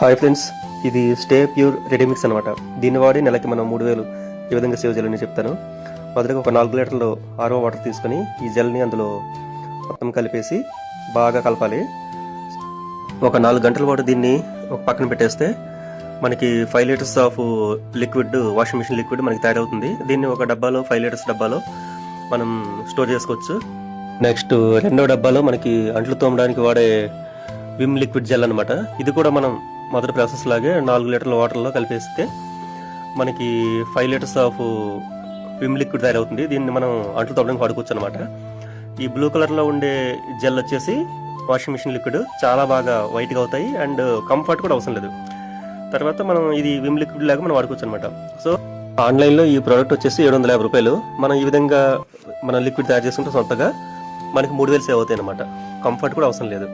Hi friends, ఇది stay pure ready-mix అనమాట. దీన్ని వాడి నెలకి మనం 3000 ఈ విధంగా సేవ్ చేయాలని చెప్తాను. మొదటగా ఒక 4 లీటర్లు ఆర్ఓ వాటర్ తీసుకొని ఈ జెల్ని అందులో మొత్తం కలిపేసి బాగా కలపాలి. ఒక 4 గంటల పాటు దీన్ని ఒక పక్కన పెట్టేస్తే మనకి 5 liters of liquid, washing machine liquid మనకి తయారవుతుంది. దీన్ని ఒక డబ్బాలో 5 లీటర్స్ డబ్బాలో మనం స్టోర్ చేసుకోవచ్చు. నెక్స్ట్ రెండో డబ్బాలో మనకి అంట్లు తోమడానికి వాడే విమ్ లిక్విడ్ జెల్ అనమాట. ఇది కూడా మనం మొదటి ప్రాసెస్ లాగే 4 లీటర్ల వాటర్లో కలిపేస్తే మనకి 5 లీటర్స్ ఆఫ్ విమ్ లిక్విడ్ తయారవుతుంది. దీన్ని మనం అంట్లు తోమడానికి వాడుకోవచ్చు అనమాట. ఈ బ్లూ కలర్లో ఉండే జెల్ వచ్చేసి వాషింగ్ మిషన్ లిక్విడ్, చాలా బాగా వైట్గా అవుతాయి అండ్ కంఫర్ట్ కూడా అవసరం లేదు. తర్వాత మనం ఇది విమ్ లిక్విడ్ లాగా మనం వాడుకోవచ్చు అనమాట. సో ఆన్లైన్లో ఈ ప్రోడక్ట్ వచ్చేసి 750 రూపాయలు. మనం ఈ విధంగా మనం లిక్విడ్ తయారు చేసుకుంటే సొంతగా మనకి 3000 సేవ్ అవుతాయి అనమాట. కంఫర్ట్ కూడా అవసరం లేదు.